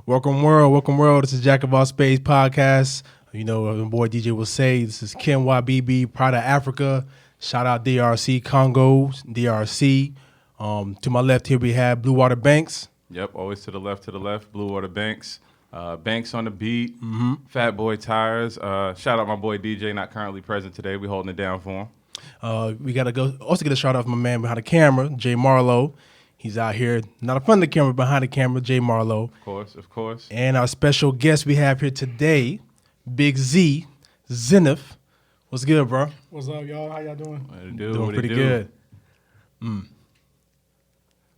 Welcome world. This is Jack of all Spades podcast. You know, my boy DJ will say this is Ken YBB, Pride of Africa. Shout out DRC, Congo, DRC. To my left here we have Blue Water Banks. Yep, always to the left, Blue Water Banks. Banks on the beat, Fat Boy Tires. Shout out my boy DJ, not currently present today. We holding it down for him. We got to also get a shout out from my man behind the camera, Jay Marlowe. He's out here, not in front of the camera, behind the camera, Jay Marlowe. Of course. And our special guest we have here today, Big Z, Zeniff. What's good, bro? What's up, y'all? How y'all doing? Doing pretty good.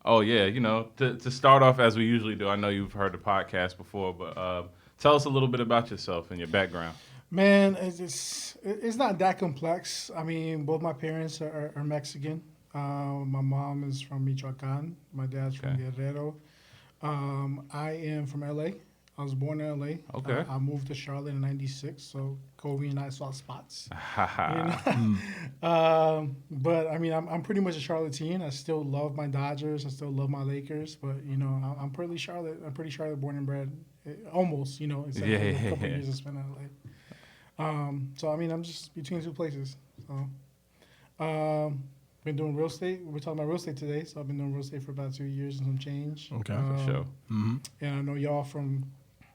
Oh, yeah, you know, to start off as we usually do, I know you've heard the podcast before, but tell us a little bit about yourself and your background. Man, it's not that complex. I mean, both my parents are Mexican. My mom is from Michoacan. My dad's from Guerrero. I am from LA. I was born in LA. Okay. I moved to Charlotte in '96, so Kobe and I saw spots. But I mean, I'm pretty much a Charlottean. I still love my Dodgers. I still love my Lakers. But you know, I'm pretty Charlotte. I'm pretty Charlotte born and bred. Almost, you know, except for a couple of years I spent in LA. So I mean, I'm just between two places. So. Been doing real estate. We're talking about real estate today, so I've been doing real estate for about 2 years and some change. Okay, for sure. And I know y'all from,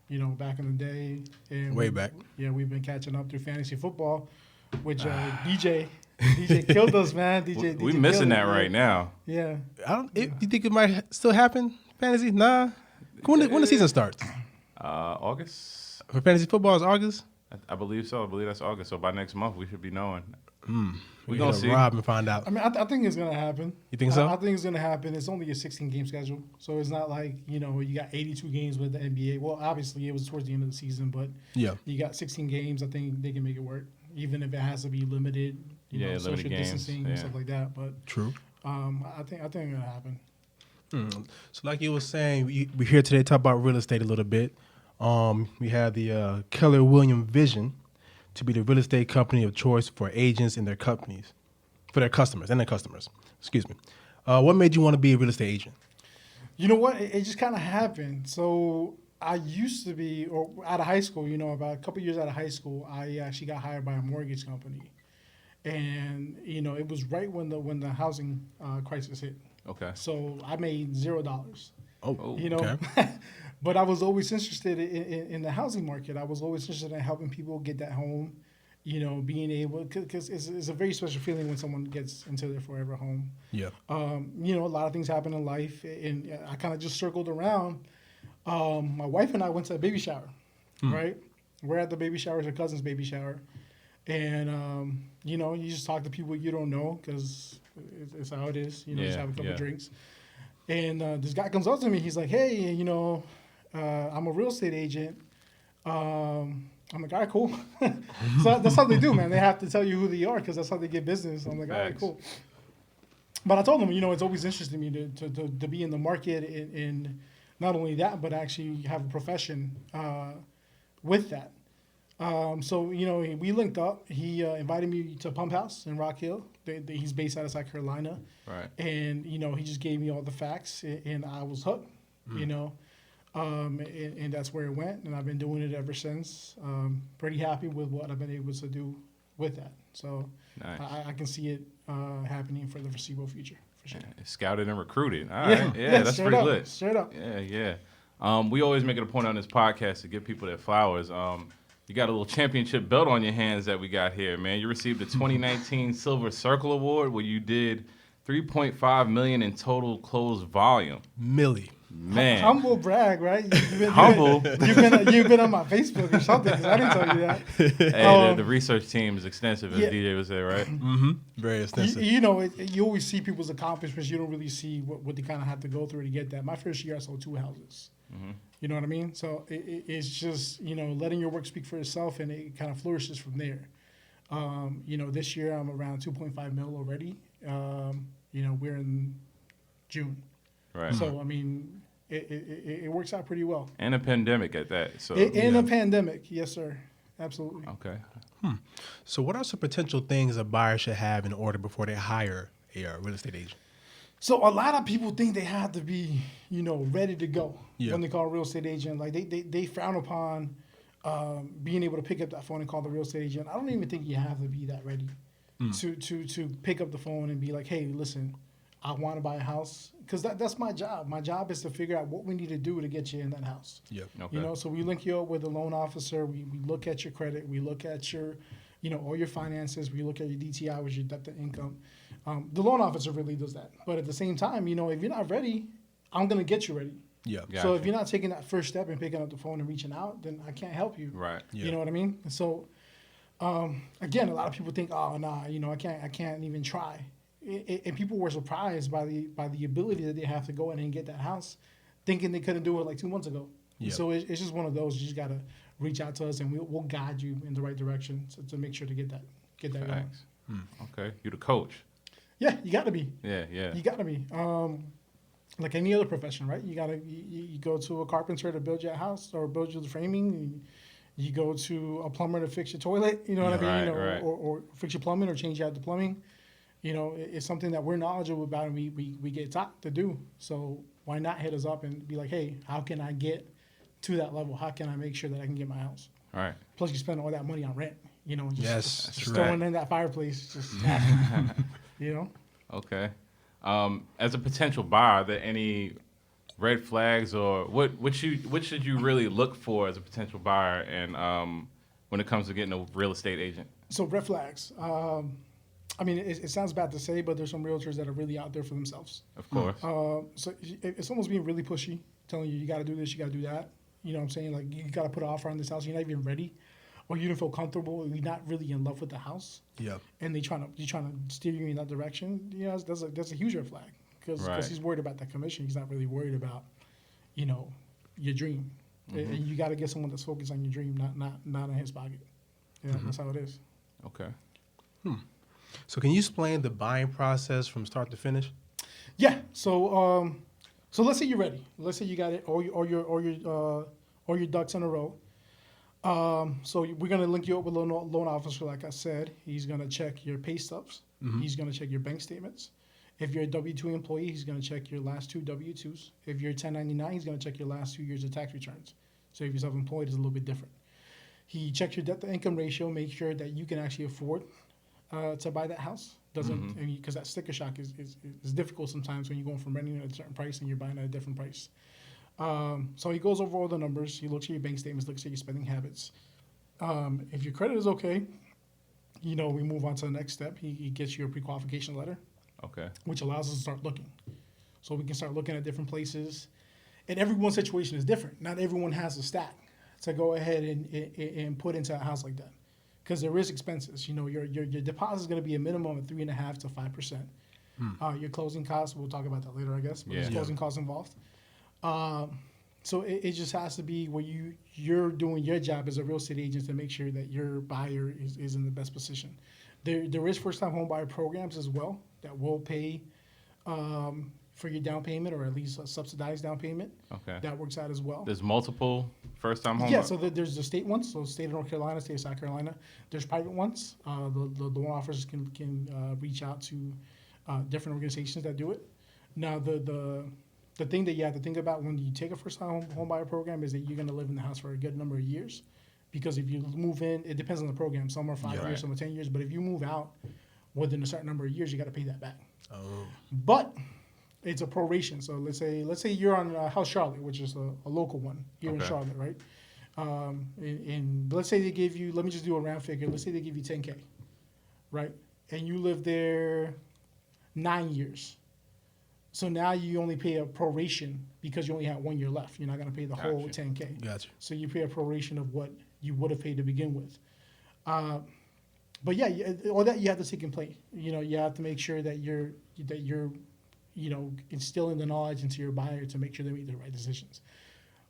you know, back in the day. And Way back. Yeah, we've been catching up through fantasy football, which DJ killed us, man. DJ we missing that right now. Yeah. You think it might still happen, fantasy? Nah. When the season starts? August. For fantasy football, is August? I believe so. I believe that's August. So by next month, we should be knowing. We're going to see. Rob and find out. I mean, I think it's going to happen. You think so? I think it's going to happen. It's only a 16-game schedule. So it's not like, you know, you got 82 games with the NBA. Well, obviously, it was towards the end of the season. But you got 16 games. I think they can make it work, even if it has to be limited, you know, social distancing and stuff like that. But true. I think it's going to happen. So like you were saying, we're here today to talk about real estate a little bit. We have the Keller Williams vision to be the real estate company of choice for agents and their companies, for their customers. Excuse me. What made you want to be a real estate agent? You know what? It just kind of happened. So I used to be, or out of high school, you know, about a couple years out of high school, I actually got hired by a mortgage company. And, you know, it was right when the housing crisis hit. Okay. So I made $0. Oh, you know, okay. But I was always interested in the housing market. I was always interested in helping people get that home, you know, being able, because it's a very special feeling when someone gets into their forever home. Yeah. You know, a lot of things happen in life, and I kind of just circled around. My wife and I went to a baby shower, right? We're at the baby shower, it's her cousin's baby shower. And, you know, you just talk to people you don't know because it's how it is. You know, just have a couple drinks. And this guy comes up to me. He's like, hey, you know, I'm a real estate agent. I'm like, all right, cool. So that's how they do, man. They have to tell you who they are because that's how they get business. I'm like, all right, cool. But I told him, you know, it's always interested me to be in the market and not only that, but actually have a profession with that. So, you know, we linked up. He invited me to Pump House in Rock Hill. He's based out of South Carolina. Right. And, you know, he just gave me all the facts, and I was hooked, you know. And that's where it went, and I've been doing it ever since. Pretty happy with what I've been able to do with that. So nice. I can see it happening for the foreseeable future, for sure. Scouted and recruited. All right. Yeah, that's pretty lit. Straight up. Yeah. We always make it a point on this podcast to give people their flowers. You got a little championship belt on your hands that we got here, man. You received the 2019 Silver Circle Award where you did $3.5 million in total closed volume. Man. Humble brag, right? Humble. You've been on my Facebook or something because I didn't tell you that. Hey, the research team is extensive, as DJ would say, right? Very extensive. You know, you always see people's accomplishments. You don't really see what they kind of have to go through to get that. My first year, I sold 2 houses. You know what I mean? So it's just, you know, letting your work speak for itself, and it kind of flourishes from there. You know, this year I'm around 2.5 mil already. You know, we're in June. Right. So, I mean, it works out pretty well. And a pandemic at that. So a pandemic, yes, sir. Absolutely. Okay. So what are some potential things a buyer should have in order before they hire a real estate agent? So a lot of people think they have to be, ready to go Yeah. when they call a real estate agent. Like they frown upon being able to pick up that phone and call the real estate agent. I don't even think you have to be that ready to pick up the phone and be like, hey, listen, I want to buy a house. Because that's my job. My job is to figure out what we need to do to get you in that house. Yep. Okay. So we link you up with a loan officer. We look at your credit. We look at your, all your finances. We look at your DTI, which is your debt to income. The loan officer really does that. But at the same time, if you're not ready, I'm going to get you ready. Yeah. Gotcha. So if you're not taking that first step and picking up the phone and reaching out, then I can't help you. Right. Yeah. You know what I mean? And so, again, a lot of people think, oh, nah, I can't even try. And people were surprised by the ability that they have to go in and get that house, thinking they couldn't do it like 2 months ago. Yeah. So it's just one of those. You just got to reach out to us, and we'll guide you in the right direction to make sure to get that going. Thanks. Okay. You the coach. Yeah, you got to be. Yeah. Yeah. You got to be. Like any other profession, right? You go to a carpenter to build you a house or build you the framing. You go to a plumber to fix your toilet. You know what I mean? Right. Or fix your plumbing or change out the plumbing. It's something that we're knowledgeable about and we get taught to do. So why not hit us up and be like, hey, how can I get to that level? How can I make sure that I can get my house? All right. Plus, you spend all that money on rent. Yes, just true. throwing in that fireplace. Just, Okay. As a potential buyer, are there any red flags or what should you really look for as a potential buyer and when it comes to getting a real estate agent? So red flags. I mean, it sounds bad to say, but there's some realtors that are really out there for themselves. Of course. So it's almost being really pushy, telling you got to do this, you got to do that. You know what I'm saying? Like, you got to put an offer on this house. You're not even ready, or you don't feel comfortable. You're not really in love with the house. Yep. And you're trying to steer you in that direction. That's a huge red flag because Right. he's worried about that commission. He's not really worried about, your dream. Mm-hmm. And you got to get someone that's focused on your dream, not in his pocket. Yeah, that's how it is. Okay. Mm-hmm. So can you explain the buying process from start to finish? Yeah. So let's say you're ready. Let's say you got it, all your ducks in a row. So we're gonna link you up with a loan officer, like I said. He's gonna check your pay stubs. Mm-hmm. He's gonna check your bank statements. If you're a W-2 employee, he's gonna check your last 2 W-2s. If you're 1099, he's gonna check your last 2 years of tax returns. So if you're self-employed, it's a little bit different. He checks your debt to income ratio, make sure that you can actually afford to buy that house. Doesn't because that sticker shock is difficult sometimes when you're going from renting at a certain price and you're buying at a different price. So he goes over all the numbers. He looks at your bank statements, looks at your spending habits. If your credit is okay, we move on to the next step. He gets you a pre-qualification letter, Okay. which allows us to start looking. So we can start looking at different places. And everyone's situation is different. Not everyone has a stack to go ahead and put into a house like that. Because there is expenses. Your deposit is going to be a minimum of 3.5% to 5%. Your closing costs, we'll talk about that later, I guess. But there's Yeah. closing costs involved. So it just has to be where you're doing your job as a real estate agent to make sure that your buyer is in the best position. There is first-time home buyer programs as well that will pay for your down payment, or at least a subsidized down payment. Okay. That works out as well. There's multiple first-time home. Yeah, so there's the state ones, so state of North Carolina, state of South Carolina. There's private ones. The loan officers can reach out to different organizations that do it. Now, the thing that you have to think about when you take a first-time home buyer program is that you're going to live in the house for a good number of years. Because if you move in, it depends on the program. Some are 5 Yeah. years, Right. some are 10 years. But if you move out within a certain number of years, you got to pay that back. Oh. But it's a proration. So let's say you're on House Charlotte, which is a local one here in Okay. Charlotte, right? And let's say they give you, let me just do a round figure. Let's say they give you 10K, right? And you live there 9 years. So now you only pay a proration because you only have 1 year left. You're not going to pay the whole Gotcha. 10K. Gotcha. So you pay a proration of what you would have paid to begin with. But yeah, all that you have to take in play. You have to make sure that you're instilling the knowledge into your buyer to make sure they make the right decisions.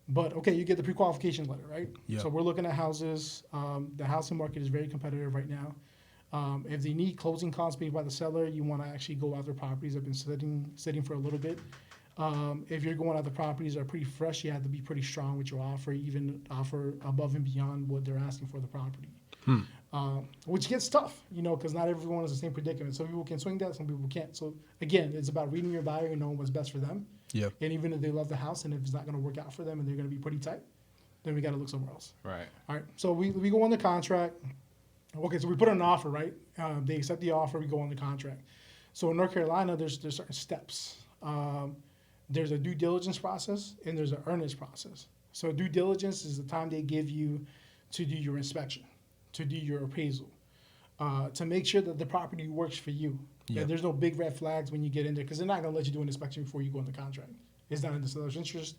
But okay, you get the pre-qualification letter, right? Yeah. So we're looking at houses. The housing market is very competitive right now. If they need closing costs paid by the seller, you want to actually go after properties that have been sitting for a little bit. If you're going after properties that are pretty fresh, you have to be pretty strong with your offer, even offer above and beyond what they're asking for the property. which gets tough, because not everyone is the same predicament. Some people can swing that, some people can't. So again, it's about reading your buyer and knowing what's best for them. Yeah. And even if they love the house and if it's not going to work out for them and they're going to be pretty tight, then we got to look somewhere else. Right. All right. So we go on the contract. Okay. So we put in an offer, right? They accept the offer. We go on the contract. So in North Carolina, there's certain steps. There's a due diligence process and there's an earnest process. So due diligence is the time they give you to do your inspection, to do your appraisal, to make sure that the property works for you. Yeah. That there's no big red flags when you get in there because they're not going to let you do an inspection before you go on the contract. It's not in the seller's interest.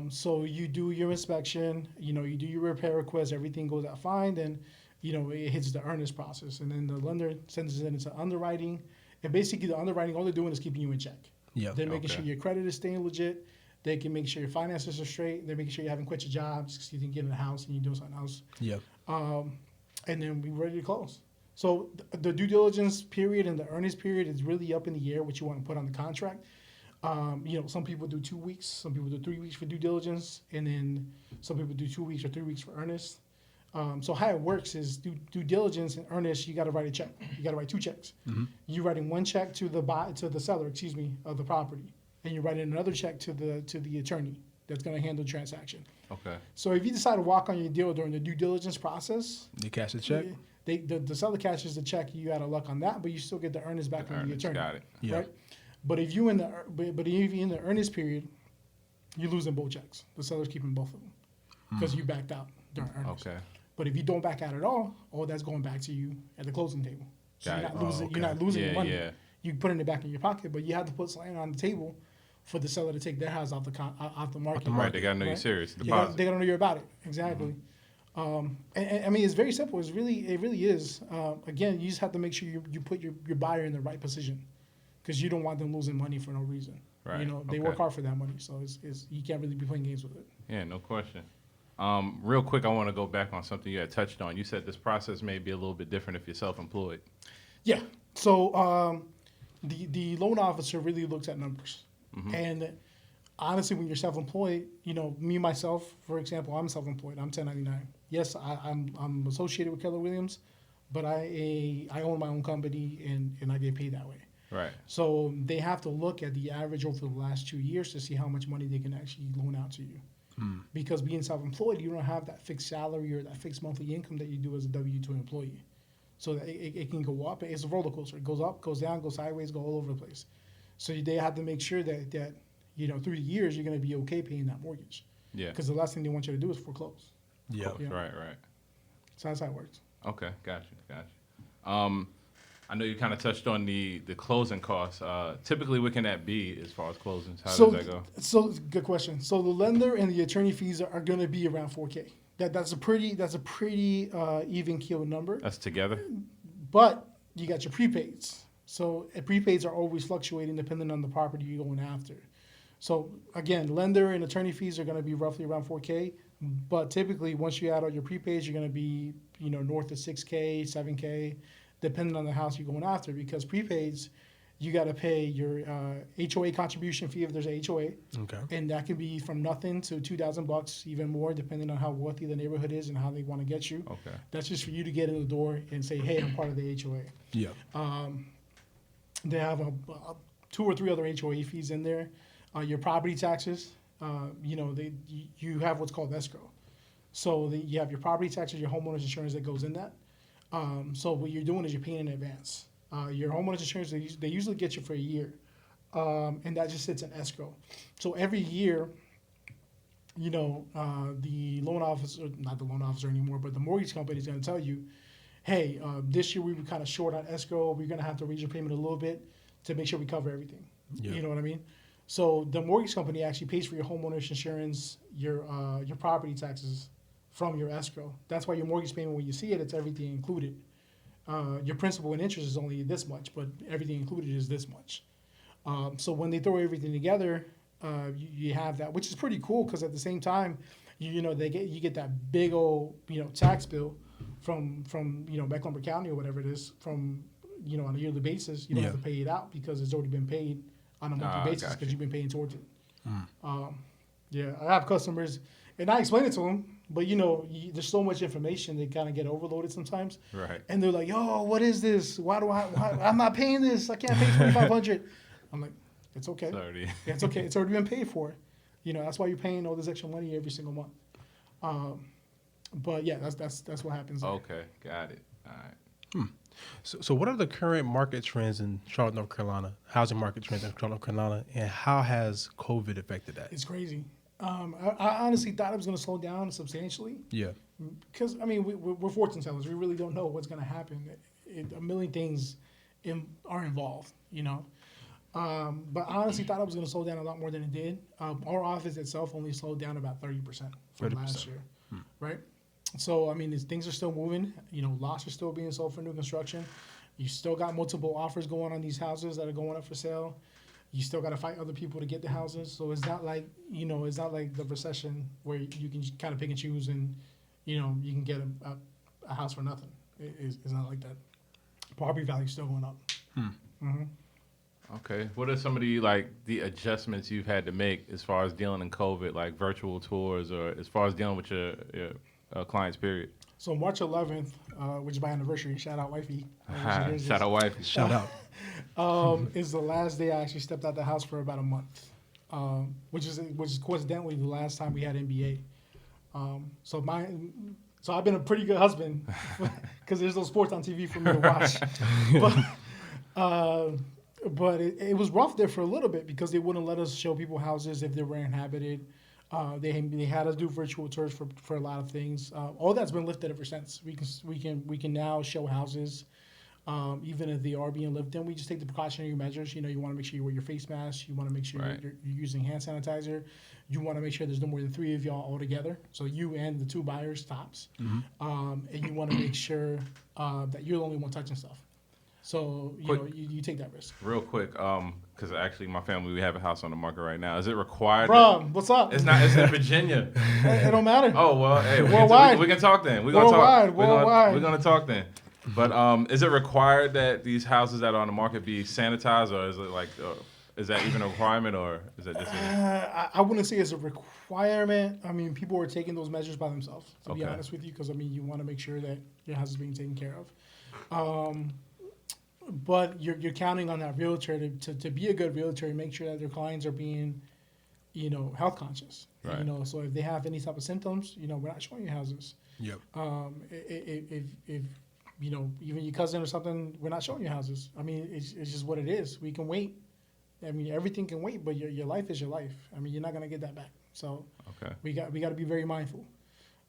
So you do your inspection, you do your repair request, everything goes out fine, then, it hits the earnest process. And then the lender sends it into underwriting. And basically the underwriting, all they're doing is keeping you in check. Yeah. They're making sure your credit is staying legit. They can make sure your finances are straight. They're making sure you haven't quit your job because you didn't get in the house and you're doing something else. Yeah. And then we're ready to close. So the due diligence period and the earnest period is really up in the air what you want to put on the contract. Some people do 2 weeks, some people do 3 weeks for due diligence, and then some people do 2 weeks or 3 weeks for earnest. So how it works is due diligence and earnest, you got to write a check. You got to write 2 checks. Mm-hmm. You're writing one check to the seller, of the property, and you're writing another check to the attorney that's going to handle the transaction. Okay. So if you decide to walk on your deal during the due diligence process, They cash the check. the seller cashes the check. You out of luck on that, but you still get the earnest back from the attorney. Got it. Yeah. Right? But if you in the earnest period, you're losing both checks. The seller's keeping both of them because you backed out during earnest. Okay. But if you don't back out at all that's going back to you at the closing table. So Got you're it. not losing. okay. You're not losing Yeah, your money. yeah. You put it back in your pocket, but you have to put something on the table for the seller to take their house off the market. Right. They got to know you're Right? serious. They got Deposit. to know you're about it. Exactly. And I mean, it's very simple. It really is. Again, you just have to make sure you put your buyer in the right position because you don't want them losing money for no reason. Right. They Okay. work hard for that money, so it's you can't really be playing games with it. Yeah, no question. Real quick, I want to go back on something you had touched on. You said this process may be a little bit different if you're self-employed. Yeah. So the loan officer really looks at numbers, and honestly, when you're self-employed, me myself, for example, I'm self-employed. I'm 1099. Yes, I'm associated with Keller Williams, but I own my own company and I get paid that way. Right. So they have to look at the average over the last 2 years to see how much money they can actually loan out to you. Because being self-employed, you don't have that fixed salary or that fixed monthly income that you do as a W-2 employee. So that it can go up. It's a roller coaster. It goes up, goes down, goes sideways, go all over the place. So they have to make sure that through the years you're going to be okay paying that mortgage. Yeah. Because the last thing they want you to do is foreclose. Yeah. Yeah. Right. So that's how it works. Okay. Gotcha. I know you kind of touched on the closing costs. Typically, what can that be as far as closings? How does that go? So good question. So the lender and the attorney fees are going to be around $4,000. That's a pretty even keel number. That's together? But you got your prepaids. So prepaids are always fluctuating depending on the property you're going after. So again, lender and attorney fees are going to be roughly around $4,000. But typically, once you add all your prepaids, you're going to be north of $6,000, $7,000, depending on the house you're going after. Because prepaids, you got to pay your HOA contribution fee if there's a HOA. Okay. And that can be from nothing to $2,000, even more, depending on how wealthy the neighborhood is and how they want to get you. Okay. That's just for you to get in the door and say, hey, I'm part of the HOA. Yeah. They have 2 or 3 other HOA fees in there. Your property taxes, you have what's called escrow. So you have your property taxes, your homeowner's insurance that goes in that. So what you're doing is you're paying in advance. Your homeowner's insurance, they usually get you for a year. And that just sits in escrow. So every year, the loan officer, not the loan officer anymore, but the mortgage company is going to tell you, hey, this year we were kind of short on escrow. We're going to have to raise your payment a little bit to make sure we cover everything. Yeah. You know what I mean? So the mortgage company actually pays for your homeowner's insurance, your property taxes from your escrow. That's why your mortgage payment, when you see it, it's everything included. Your principal and interest is only this much, but everything included is this much. So when they throw everything together, you have that, which is pretty cool because at the same time, you get that big old tax bill from Mecklenburg County or whatever it is from on a yearly basis. You don't have to pay it out because it's already been paid on a monthly basis because you've been paying towards it. Yeah, I have customers, and I explain it to them, but there's so much information they kind of get overloaded sometimes. Right. And they're like, "Yo, what is this? Why I'm not paying this? I can't pay $2,500." I'm like, "It's okay. Sorry. Yeah, it's okay. It's already been paid for. That's why you're paying all this extra money every single month." But yeah, that's what happens. There. Okay, got it. All right. So what are the current market trends in Charlotte, North Carolina? Housing market trends in Charlotte, North Carolina, and how has COVID affected that? It's crazy. I honestly thought it was going to slow down substantially. Yeah. Because we're fortune tellers. We really don't know what's going to happen. A million things are involved, But I honestly thought it was going to slow down a lot more than it did. Our office itself only slowed down about 30% from 30%. last year, right? So things are still moving. Lots are still being sold for new construction. You still got multiple offers going on these houses that are going up for sale. You still got to fight other people to get the houses. So it's not like it's not like the recession where you can kind of pick and choose and you can get a house for nothing. It's not like that. Property value's still going up. Okay. What are some of the adjustments you've had to make as far as dealing in COVID, like virtual tours, or as far as dealing with your clients? Period. So March 11th, which is my anniversary. Shout out wifey. Shout out wifey. Shout out. Is the last day I actually stepped out the house for about a month, which is coincidentally the last time we had NBA. So I've been a pretty good husband because there's no sports on TV for me to watch. But it was rough there for a little bit because they wouldn't let us show people houses if they were inhabited. They had us do virtual tours for a lot of things. All that's been lifted ever since. We can now show houses, even if they are being lived in. We just take the precautionary measures. You want to make sure you wear your face mask. You want to make sure you're using hand sanitizer. You want to make sure there's no more than 3 of y'all all together. So you and the 2 buyers tops. And you want to make sure that you're the only one touching stuff. So you take that risk. Real quick, because actually my family, we have a house on the market right now. Is it required? Bro, what's up? It's not. It's in Virginia. It don't matter. Oh well, hey, Worldwide. we can talk then. We're gonna talk then. But is it required that these houses that are on the market be sanitized, or is it is that even a requirement, or is that just? I wouldn't say it's a requirement. People are taking those measures by themselves. To be Okay. honest with you, because you want to make sure that your house is being taken care of. But you're counting on that realtor to be a good realtor and make sure that their clients are being, health conscious. Right. So if they have any type of symptoms, we're not showing you houses. Yep. If even your cousin or something, we're not showing you houses. It's just what it is. We can wait. Everything can wait, but your life is your life. You're not gonna get that back. So Okay. we got to be very mindful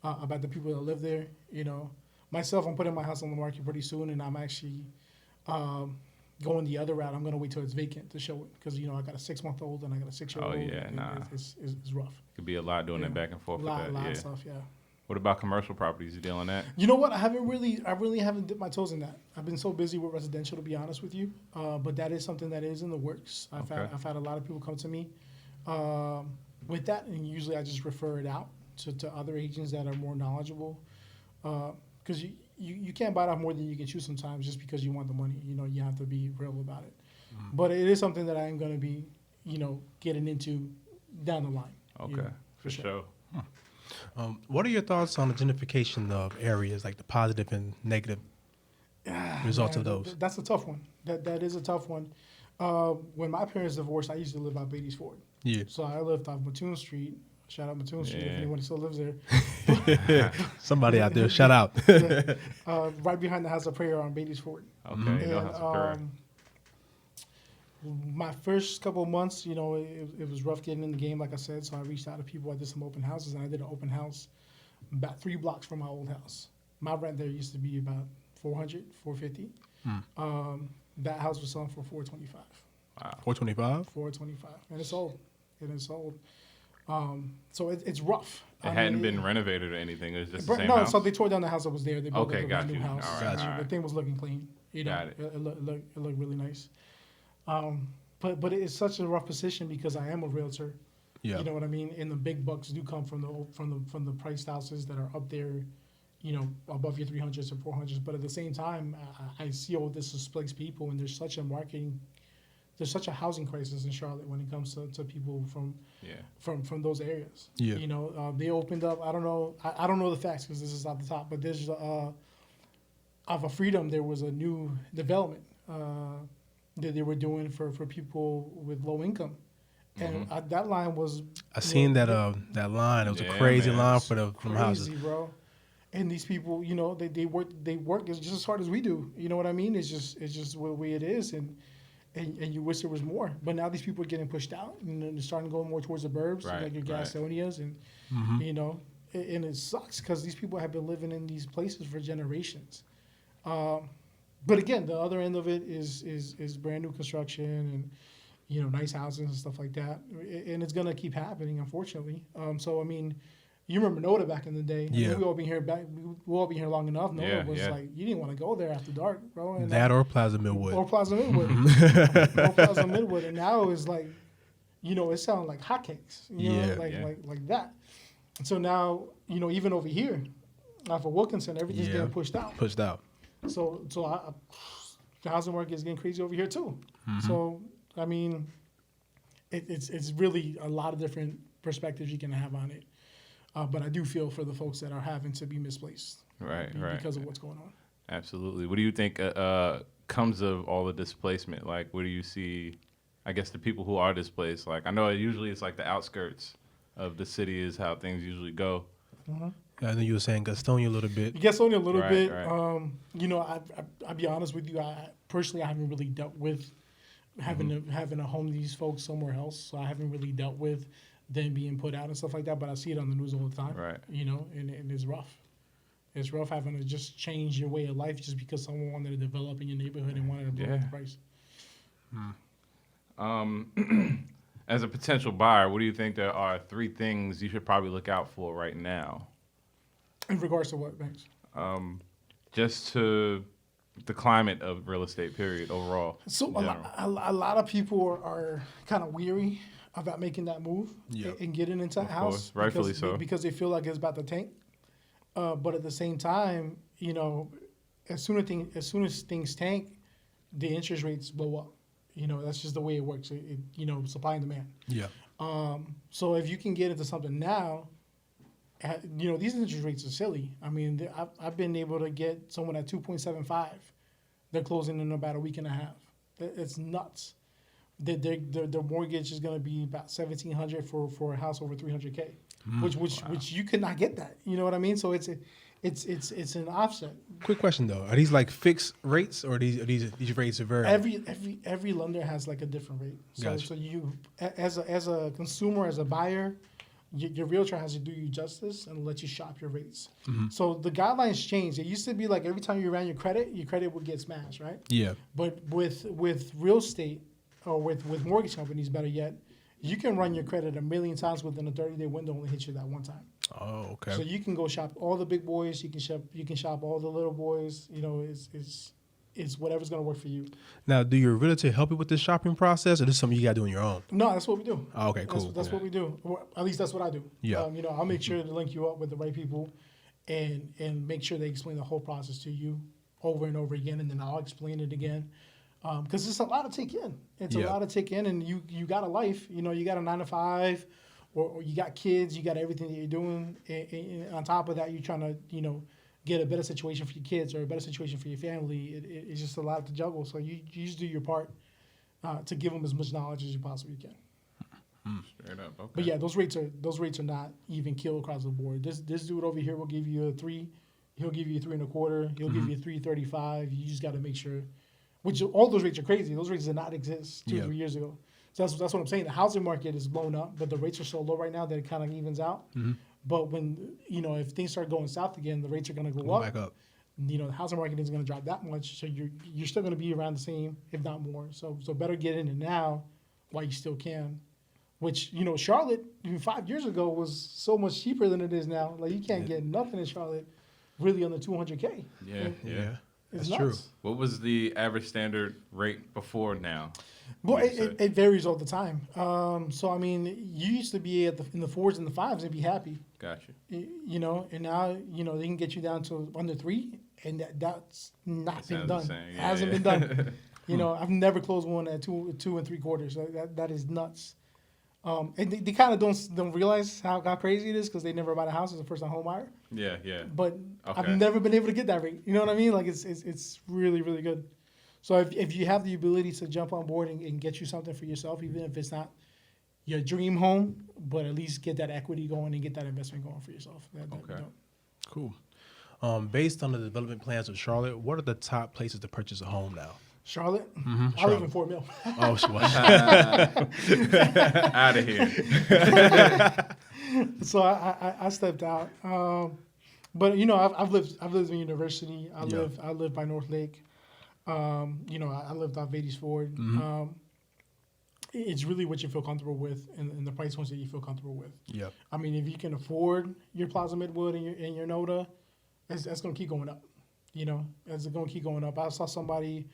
about the people that live there. Myself, I'm putting my house on the market pretty soon, and I'm actually going the other route. I'm gonna wait till it's vacant to show it because I got a 6-month-old and I got a 6-year-old. Oh, yeah, and nah. It's rough. Could be a lot doing that back and forth A lot with that. Yeah. of stuff. Yeah. What about commercial properties? You dealing that? You know what? I really haven't dipped my toes in that. I've been so busy with residential, to be honest with you. But that is something that is in the works. I've had a lot of people come to me with that, and usually I just refer it out to other agents that are more knowledgeable. Because you can't bite off more than you can chew sometimes just because you want the money. You have to be real about it. But it is something that I am going to be, getting into down the line. Okay, for sure. What are your thoughts on the gentrification of areas, like the positive and negative results of those? That's a tough one. That is a tough one. When my parents divorced, I used to live out Beatty's Ford. Yeah. So I lived off Mattoon Street. Shout out Mattoon Street if anyone still lives there. Somebody out there, shout out. Right behind the House of Prayer on Beatty's Ford. Okay, you know how to correct. My first couple of months, it was rough getting in the game, like I said. So I reached out to people. I did some open houses, and I did an open house about 3 blocks from my old house. My rent there used to be about $400, $450. That house was selling for $425. Wow. 425. $425, and it's sold. So it's rough. It hadn't been renovated or anything. It was just the same no, house. so they tore down the house that was there. They built Okay, a got new you. house. All right, all The right. thing was looking clean. Got it. It looked really nice. But it's such a rough position because I am a realtor. Yeah. You know what I mean? And the big bucks do come from the priced houses that are up there, above your 300s or 400s. But at the same time, I see all this displaced people, and there's such a marketing there's such a housing crisis in Charlotte when it comes to people Yeah. from those areas. Yeah. You know, they opened up. I don't know. I don't know the facts because this is off the top. But there's of a Freedom. There was a new development that they were doing for people with low income, and that line was. I seen that line. It was a crazy man. line for the Crazy, houses. bro. And these people, you know, they work just as hard as we do. You know what I mean? It's just the way it is, and you wish there was more. But now these people are getting pushed out, and they're starting to go more towards the burbs, Right, like your Gasonias, and you know, and it sucks because these people have been living in these places for generations. But again, the other end of it is brand new construction and, you know, nice houses and stuff like that, and it's gonna keep happening, unfortunately. So I mean. You remember Noda back in the day? I mean, Yeah. we all been here long enough. Noda Yeah, was yeah. like, you didn't want to go there after dark, bro. And That or Plaza Millwood. or Plaza Midwood. Or Plaza Midwood. And now it's like, you know, it sounds like hotcakes. You know, Yeah. like that. And so now, you know, even over here, off of Wilkinson, everything's Yeah. getting pushed out. Pushed out. So the housing market is getting crazy over here too. So I mean, it's really a lot of different perspectives you can have on it. But I do feel for the folks that are having to be misplaced, Right. because of what's going on. Absolutely. What do you think comes of all the displacement? Like, what do you see? I guess the people who are displaced. Like, I know usually it's like the outskirts of the city is how things usually go. I know you were saying Gastonia a little bit. It gets on you a little Right, bit. right. You know, I'll be honest with you. I personally haven't really dealt with having to home these folks somewhere else. So I haven't really dealt with them being put out and stuff like that. But I see it on the news all the time. Right. You know, and it's rough. It's rough having to just change your way of life just because someone wanted to develop in your neighborhood and wanted to blow up the price. As a potential buyer, what do you think there are 3 things you should probably look out for right now? In regards to what, Banks? Just to the climate of real estate, period, overall. So in a general. lot of people are kind of weary about making that move Yeah. and getting into a Of house. course, rightfully because, so. Because they feel like it's about to tank. But at the same time, you know, as soon as things tank, the interest rates blow up. You know, that's just the way it works. You know, supply and demand. Yeah. So if you can get into something now, you know, these interest rates are silly. I mean, I've been able to get someone at 2.75. They're closing in about a week and a half. It's nuts. The mortgage is going to be about $1,700 for a house over $300K, which you could not get that. You know what I mean? So it's an offset. Quick question though: are these like fixed rates, or are these rates are variable? Every lender has like a different rate. So Gotcha. so you as a consumer, as a buyer, your realtor has to do you justice and let you shop your rates. So the guidelines changed. It used to be like every time you ran your credit would get smashed, right? Yeah. But with real estate or with mortgage companies, better yet, you can run your credit a million times within a 30-day window, only hit you that one time. Oh, okay. So you can go shop all the big boys. You can shop all the little boys. You know, it's whatever's gonna work for you. Now, do your realtor help you with this shopping process, or this is something you got to do on your own? No, that's what we do. Oh, okay, cool. That's what we do. Or at least that's what I do. Yeah. You know, I'll make sure to link you up with the right people, and make sure they explain the whole process to you over and over again, and then I'll explain it again. Because it's a lot to take in. It's a Yeah. lot to take in, and you got a life. You know, you got a 9 to 5, or you got kids. You got everything that you're doing. And on top of that, you're trying to, you know, get a better situation for your kids or a better situation for your family. It's just a lot to juggle. So you just do your part to give them as much knowledge as you possibly can. Straight up. Okay. But yeah, those rates are not even kill across the board. This dude over here will give you a 3. He'll give you a 3 1/4. He'll give you a 3.35. You just got to make sure. Which all those rates are crazy. Those rates did not exist 2 or 3 years ago. So that's what I'm saying. The housing market is blown up, but the rates are so low right now that it kind of evens out. But when, you know, if things start going south again, the rates are going to go up. Back up. You know, the housing market isn't going to drop that much, so you're still going to be around the same, if not more. So better get in it now while you still can. Which, you know, Charlotte even 5 years ago was so much cheaper than it is now. Like, you can't get nothing in Charlotte really under $200K. Yeah. It's That's true. nuts. What was the average standard rate before now? Well, would you say? it varies all the time. So I mean, you used to be in the 4s and the 5s and be happy, Gotcha. you know, and now, you know, they can get you down to under 3, and that's not been sounds done. the same. Hasn't Yeah. been done. You know, I've never closed one at 2 3/4. That is nuts. And they kind of don't realize how crazy it is because they never bought a house as a first time home buyer. Yeah, yeah. But Okay. I've never been able to get that rate. You know what I mean? Like it's really, really good. So if you have the ability to jump on board and get you something for yourself, even if it's not your dream home, but at least get that equity going and get that investment going for yourself. Okay. Cool. Based on the development plans of Charlotte, what are the top places to purchase a home now? Charlotte? I Charlotte. live in Fort Mill. Oh, sure. Out of here. So I stepped out. But you know, I've lived in university. I live by North Lake. You know, I lived off Beatty's Ford. It's really what you feel comfortable with and the price points that you feel comfortable with. Yeah. I mean, if you can afford your Plaza Midwood and your Noda, that's going to keep going up. You know, it's going to keep going up. I saw somebody,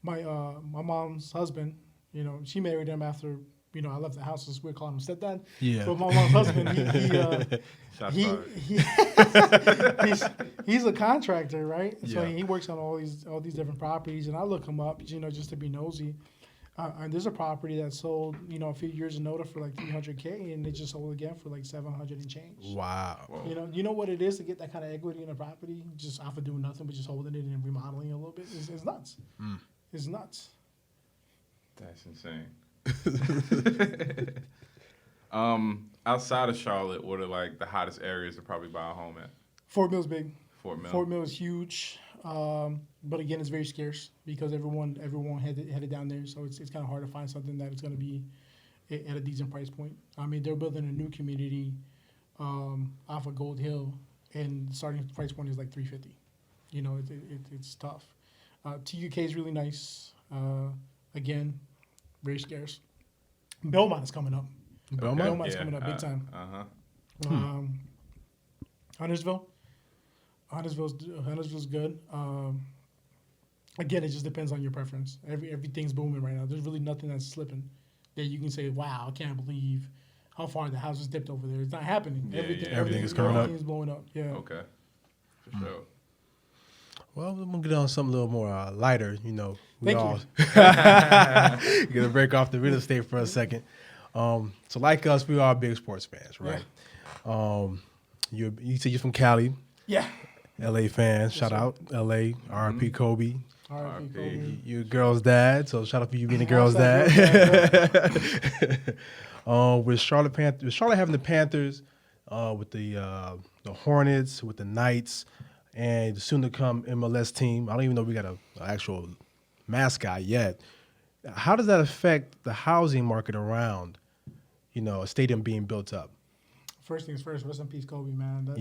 my mom's husband, you know, she married him after, you know, I left the house. We're calling him stepdad. Yeah. But my mom's husband, he's a contractor, right? So Yeah. he works on all these different properties, and I look him up, you know, just to be nosy. And there's a property that sold, you know, a few years in Noda for like $300K, and it just sold again for like $700 and change. Wow. Whoa. You know what it is to get that kind of equity in a property, just off of doing nothing but just holding it and remodeling it a little bit. It's nuts. It's nuts. That's insane. Outside of Charlotte, what are like the hottest areas to probably buy a home at? Fort Mill's big. Fort Mill. Fort Mill is huge, but again, it's very scarce because everyone headed down there. So it's kind of hard to find something that is going to be at a decent price point. I mean, they're building a new community off of Gold Hill, and the starting price point is like $350. You know, it's tough. TUK is really nice. Again, very scarce. Belmont is coming up. Belmont? Belmont's coming up big time. Huntersville's good. Again, it just depends on your preference. Everything's booming right now. There's really nothing that's slipping that you can say, "Wow, I can't believe how far the house has dipped over there." It's not happening. Yeah, everything is coming up. Everything's blowing up. Yeah. Okay. For sure. Well, we're going to get on something a little more lighter, you know. Thank you. Gonna break off the real estate for a second. So like us, we are big sports fans, right? You say you're from Cali, Yeah. LA fans. Shout sir. out LA, RIP Kobe. R.I.P. Kobe. You're a girl's dad, so shout out for you being a girl's Hashtag dad. With Charlotte having the Panthers, with the Hornets, with the Knights, and the soon to come MLS team. I don't even know if we got an actual mascot yet. How does that affect the housing market around, you know, a stadium being built up? First things first, rest in peace, Kobe, man. That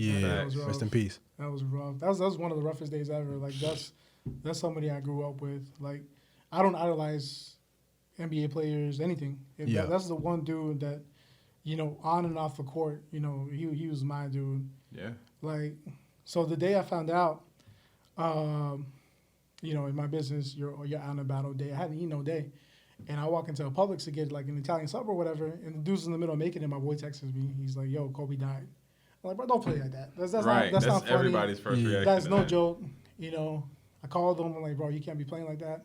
was rough. Rest in peace. That was rough. That was one of the roughest days ever. Like that's somebody I grew up with. Like I don't idolize NBA players, anything. That's the one dude that, you know, on and off the court, you know, he was my dude. Yeah. Like, so the day I found out, you know, in my business, you're out and about all day. I hadn't eaten all day. And I walk into a Publix to get like an Italian sub or whatever, and the dude's in the middle of making it. My boy texts me. He's like, "Yo, Kobe died." I'm like, "Bro, don't play like that. That's Right. not funny. Everybody's first reaction. That's to no that. joke." You know, I called him. I'm like, "Bro, you can't be playing like that."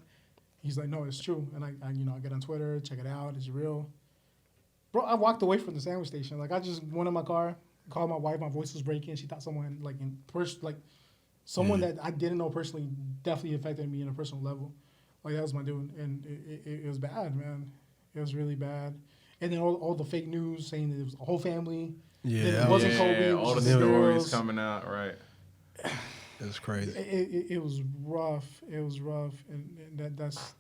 He's like, "No, it's true." And I you know, I get on Twitter, check it out. It's real. Bro, I walked away from the sandwich station. Like, I just went in my car, called my wife. My voice was breaking. She thought someone someone that I didn't know personally definitely affected me on a personal level. Like, that was my dude, and it was bad, man. It was really bad. And then all the fake news saying that it was a whole family. Yeah, that it wasn't Kobe. It all the was stories girls. coming out, right? It was crazy. It was rough. It was rough, and that's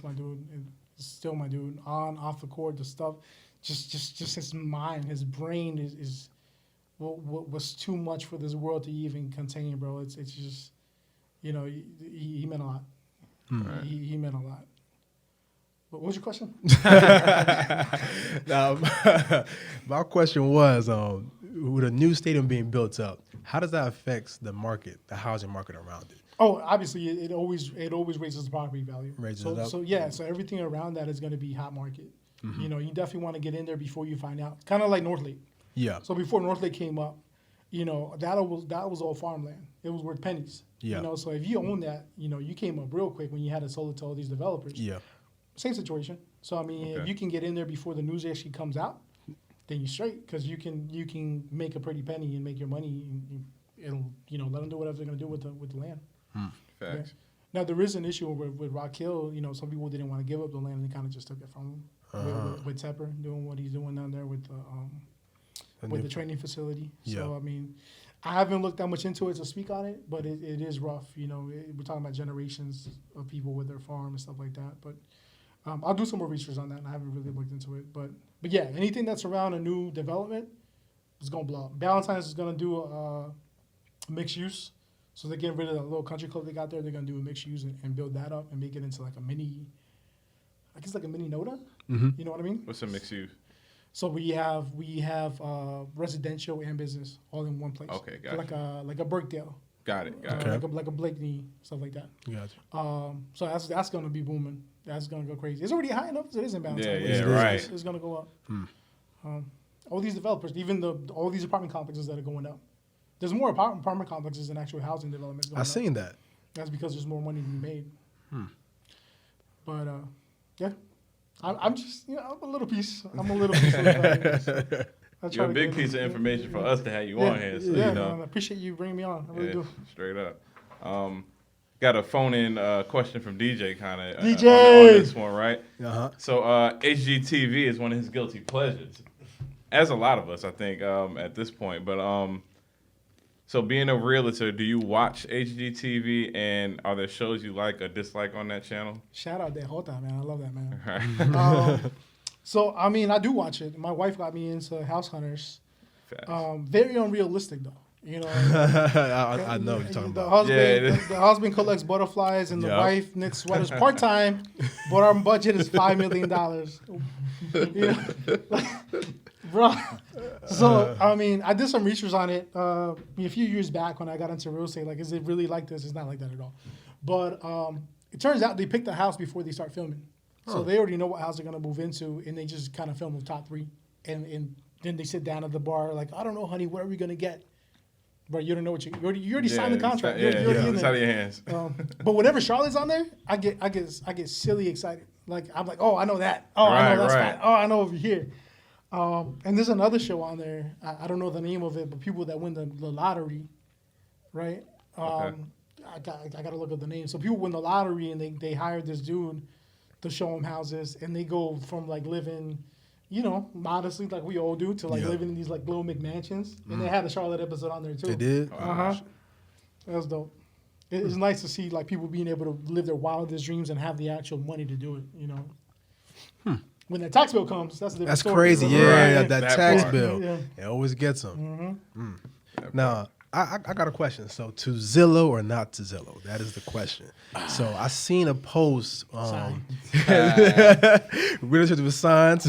my dude. And it's still my dude. On, off the court, the stuff, just his mind, his brain is what was too much for this world to even contain, bro. It's just, you know, he meant a lot. Right. He meant a lot. What was your question? Now, my question was, with a new stadium being built up, how does that affect the market, the housing market around it? Oh, obviously, it always raises the property value. Raises so, it up. So everything around that is going to be hot market. You know, you definitely want to get in there before you find out. Kind of like North Lake. Yeah. So before North Lake came up, you know, that was all farmland. It was worth pennies. Yeah. You know, so if you own that, you know, you came up real quick when you had to sell it to all these developers. Yeah. Same situation. So I mean, if Okay. you can get in there before the news actually comes out, then you're straight because you can make a pretty penny and make your money. And it'll, you know, let them do whatever they're gonna do with the land. Facts. Now there is an issue with Rock Hill. You know, some people didn't want to give up the land and they kind of just took it from him. With Tepper doing what he's doing down there with the training facility. So Yeah. I mean, I haven't looked that much into it to speak on it, but it is rough. You know, we're talking about generations of people with their farm and stuff like that. But I'll do some more research on that, and I haven't really looked into it. But yeah, anything that's around a new development is gonna blow up. Valentine's is gonna do a mixed use, so they're getting rid of that little country club they got there. They're gonna do a mixed use and build that up and make it into like a mini, I guess like a mini Noda. Mm-hmm. You know what I mean? What's a mixed use? So we have residential and business all in one place. Okay, gotcha. Like a Birkdale, Got it. Okay. like a Blakeney, stuff like that. Gotcha. So that's gonna be booming. That's gonna go crazy. It's already high enough as it is in Valentine. Yeah, It's- yeah, right. It's gonna go up. All these developers, even all these apartment complexes that are going up. There's more apartment complexes than actual housing developments going I up. seen that. That's because there's more money to be made. But yeah, I'm just, you know, I'm a little piece. I'm a little piece of the You're a big piece of information for us to have you on here. So, you know. man, I appreciate you bringing me on. I really do. Straight up. Got a phone-in question from DJ kind of DJ! on this one, right? Uh-huh. So HGTV is one of his guilty pleasures, as a lot of us, I think, at this point. But so being a realtor, do you watch HGTV, and are there shows you like or dislike on that channel? Shout out that Jota, man. I love that, man. Right. So, I mean, I do watch it. My wife got me into House Hunters. Facts. Very unrealistic, though. You know, I know what you're talking the about. husband, Yeah, it is. the husband collects butterflies, and the Yep. wife knits sweaters part time. But our budget is $5 million. You know? Bro. So I mean, I did some research on it a few years back when I got into real estate. Like, is it really like this? It's not like that at all. But it turns out they picked the house before they start filming, so they already know what house they're gonna move into, and they just kind of film the top three, and then they sit down at the bar like, I don't know, honey, what are we gonna get? But you don't know what you already signed the contract. You're already in It's there. out of your hands. But whenever Charlotte's on there, I get silly excited. Like, I'm like, oh, I know that. Oh, I know that's Right. fine. Oh, I know over here. And there's another show on there. I don't know the name of it, but people that win the lottery, right? Okay. I got to look up the name. So people win the lottery, and they hired this dude to show them houses, and they go from like living, you know, modestly like we all do, to like Yeah. living in these like little McMansions. And they had a Charlotte episode on there too. They did? Uh-huh. That was dope. It's nice to see like people being able to live their wildest dreams and have the actual money to do it, you know. When that tax bill comes, that's a different That's story. crazy. Yeah, Right. that That tax part. bill. Yeah. It always gets them. That Now, I got a question. So, to Zillow or not to Zillow? That is the question. So, I seen a post, Realtors with Signs,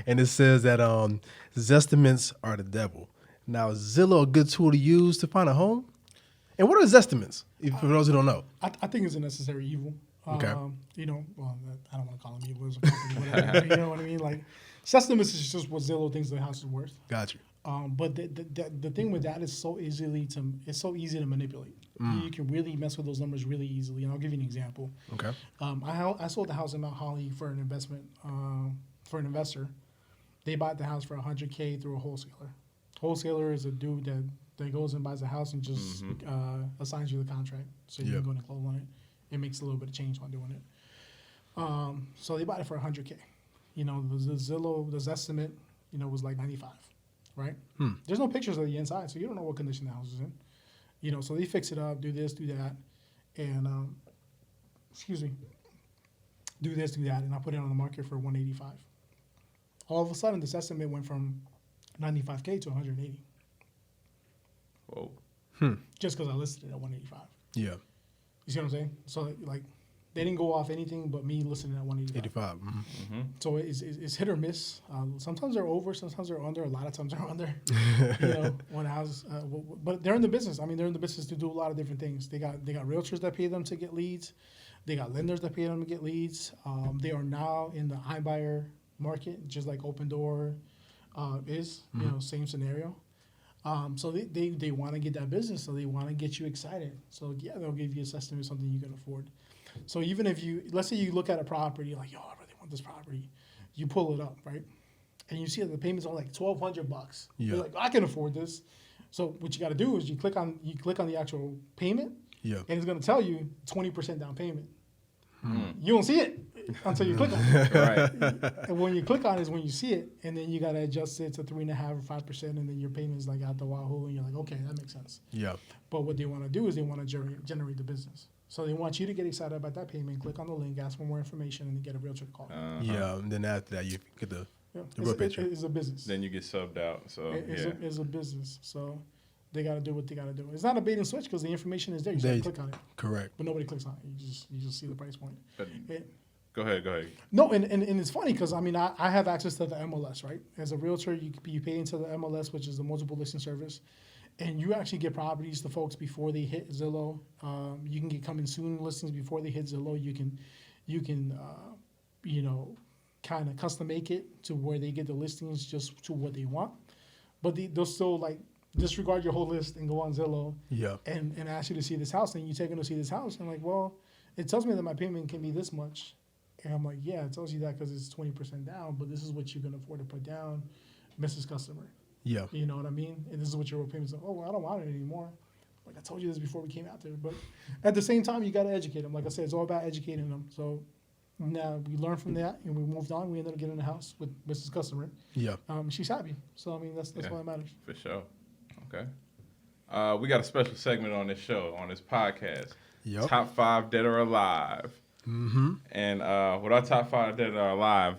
and it says that Zestimates are the devil. Now, is Zillow a good tool to use to find a home? And what are Zestimates, for those who don't know? I think it's a necessary evil. Okay. You know, well, I don't want to call them evil. It's a company, whatever. You know what I mean? Like, estimates is just what Zillow thinks the house is worth. Got you. But the thing with that is it's so easy to manipulate. You can really mess with those numbers really easily. And I'll give you an example. Okay. I sold the house in Mount Holly for an investment, for an investor. They bought the house for $100K through a wholesaler. Wholesaler is a dude that goes and buys a house and just assigns you the contract, so you Yep. can go and close on it. It makes a little bit of change while doing it. So they bought it for $100K. You know, the Zillow's estimate, you know, was like 95, right? There's no pictures of the inside, so you don't know what condition the house is in. You know, so they fix it up, do this, do that, and do this, do that, and I put it on the market for 185. All of a sudden, this estimate went from 95K to 180, Whoa. just because I listed it at 185. Yeah. You see what I'm saying? So like, they didn't go off anything but me listing it at 185. 85. So it's hit or miss. Sometimes they're over, sometimes they're under. A lot of times they're under. You know, when houses, but they're in the business. I mean, they're in the business to do a lot of different things. They got realtors that pay them to get leads. They got lenders that pay them to get leads. They are now in the iBuyer market, just like Open Door is. You know, same scenario. So they want to get that business, so they want to get you excited. So yeah, they'll give you a estimate something you can afford. So even if let's say you look at a property, you're like, yo, I really want this property. You pull it up, right? And you see that the payment's only like $1,200. Yeah. You're like, I can afford this. So what you got to do is you click on the actual payment, Yeah. and it's going to tell you 20% down payment. You don't see it until you click on it. Right. And when you click on it is when you see it, and then you got to adjust it to 3.5 or 5%, and then your payment is like out the wahoo, and you're like, okay, that makes sense. Yeah. But what they want to do is they want to generate the business. So they want you to get excited about that payment, click on the link, ask for more information, and then get a realtor to call. Yeah. And then after that, you get the Yeah. real picture. It's a business. Then you get subbed out. So It's a business. So they got to do what they got to do. It's not a bait and switch because the information is there. You just have to click on it. Correct. But nobody clicks on it. You just see the price point. But It- go ahead. No, and it's funny because, I mean, I have access to the MLS, right? As a realtor, you pay into the MLS, which is the multiple listing service, and you actually get properties to folks before they hit Zillow. You can get coming soon listings before they hit Zillow. You can kind of custom make it to where they get the listings just to what they want. But they'll still, like, disregard your whole list and go on Zillow Yeah. and ask you to see this house. And you take them to see this house. And I'm like, well, it tells me that my payment can be this much. And I'm like, yeah, it tells you that because it's 20% down, but this is what you can afford to put down, Mrs. Customer. Yeah. You know what I mean? And this is what your payments are. Oh, well, I don't want it anymore. Like, I told you this before we came out there. But at the same time, you got to educate them. Like I said, it's all about educating them. So now we learned from that and we moved on. We ended up getting a house with Mrs. Customer. Yeah. She's happy. So, I mean, that's Yeah. all that matters. For sure. Okay. We got a special segment on this show, on this podcast. Yep. Top 5 Dead or Alive. Mm-hmm. And with our top 5 Dead or Alive,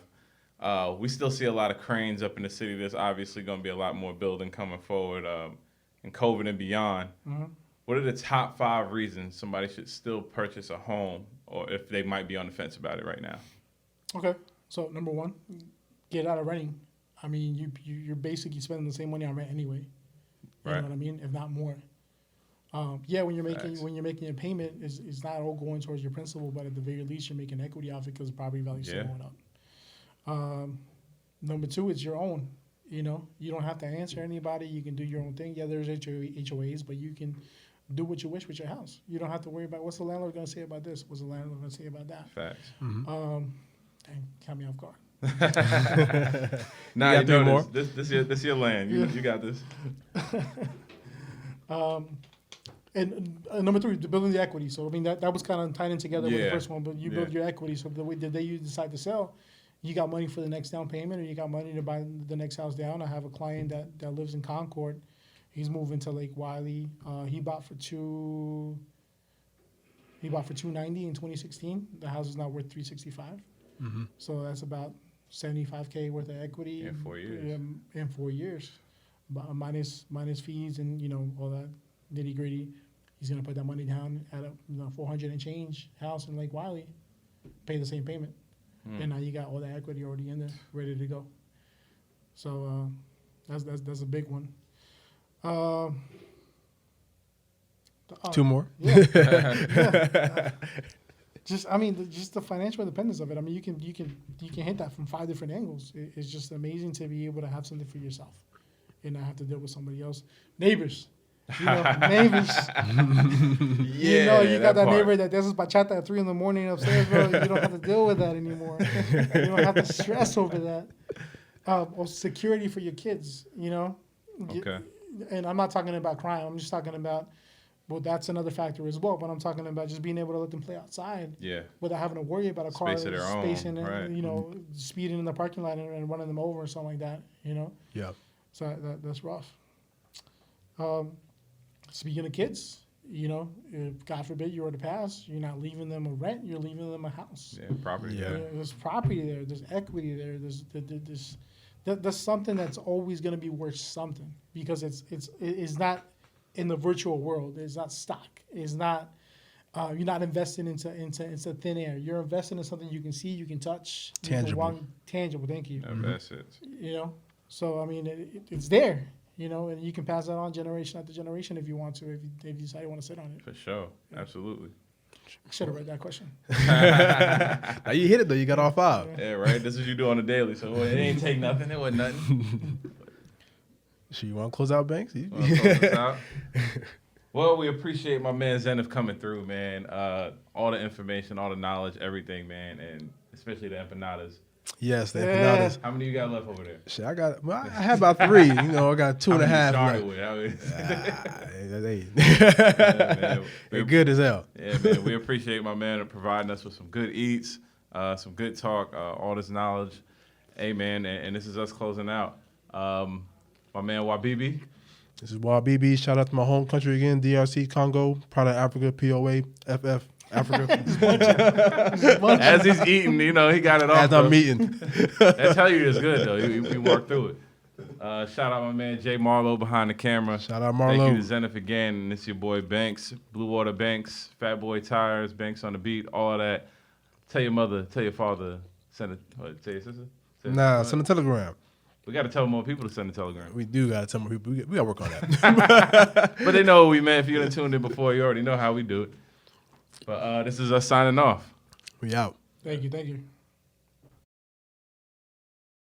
we still see a lot of cranes up in the city. There's obviously going to be a lot more building coming forward in COVID and beyond. Mm-hmm. What are the top 5 reasons somebody should still purchase a home, or if they might be on the fence about it right now? Okay. So, number one, get out of renting. I mean, you're basically spending the same money on rent anyway. You Right. know what I mean? If not more. Yeah, when you're Facts. making a payment, it's not all going towards your principal, but at the very least, you're making equity off it because property value's still Yeah. going up. Number two, it's your own. You know, you don't have to answer anybody. You can do your own thing. Yeah, there's HOAs, but you can do what you wish with your house. You don't have to worry about what's the landlord going to say about this, what's the landlord going to say about that. Facts. Dang, caught me off guard. Nah, You you got three know more? this your land. You got this. And number three, building the equity. So I mean that was kind of tied in together with the Yeah. first one, but you build your equity. So the day you decide to sell, you got money for the next down payment, or you got money to buy the next house down. I have a client that lives in Concord. He's moving to Lake Wiley. He bought for $290 in 2016. The house is now worth $365. Mm-hmm. So that's about $75K worth of equity In 4 years. In 4 years, minus fees and all that nitty gritty. He's gonna put that money down at a 400 and change house in Lake Wiley, pay the same payment, and now you got all that equity already in there, ready to go. So that's a big one. Two more. Yeah. Just the financial independence of it. I mean, you can hit that from 5 different angles. It's just amazing to be able to have something for yourself and not have to deal with somebody else. Neighbors, neighbors. You got that neighbor that does bachata at 3 a.m. upstairs, bro. You don't have to deal with that anymore. You don't have to stress over that. Or security for your kids. Okay. And I'm not talking about crime. I'm just talking about. Well, that's another factor as well. But I'm talking about just being able to let them play outside without having to worry about a car Space of their own, spacing right. and speeding in the parking lot and running them over or something like that. Yeah. So that's rough. Speaking of kids, if God forbid you were to pass, you're not leaving them a rent. You're leaving them a house. Yeah, property. Yeah. There's property there. There's equity there. There's something that's always going to be worth something because it's not in the virtual world. It's not stock. It's not. You're not investing into thin air. You're investing in something you can see, you can touch, Tangible. Tangible. Thank you. That's it. So I mean, it's there. And you can pass that on generation after generation if you want to, if you decide you want to sit on it. For sure. Absolutely. I should have read that question. Now you hit it though. You got all 5. Yeah, right. This is what you do on a daily, so it ain't take nothing. It wasn't nothing. So you want to close out, Banks? Wanna close this out? Well, we appreciate my man Zeniff coming through, man. All the information, all the knowledge, everything, man, and especially the empanadas. Yes, the Yeah. empanadas. How many you got left over there? Shit, I had about 3. You know, I got 2 and a half. How many left. you started with? Yeah, Man, they're good as hell. Yeah, man, we appreciate my man providing us with some good eats, some good talk, all this knowledge. Hey, man, and this is us closing out. My man Wabibi. This is Wild BB. Shout out to my home country again, DRC, Congo, proud of Africa, POA, FF, Africa. As he's eating, you know, he got it off. As I'm eating. That tell you it's good, though. You work through it. Shout out my man Jay Marlowe behind the camera. Shout out Thank Marlo. you to Zeniff again. And it's your boy Banks, Blue Water Banks, Fat Boy Tires, Banks on the Beat, all of that. Tell your mother, tell your father, send it. Tell your sister? Nah, send a telegram. We got to tell more people to send a telegram. We do got to tell more people. We got to work on that. But they know what we meant. If you didn't tuned in before, you already know how we do it. But this is us signing off. We out. Thank you.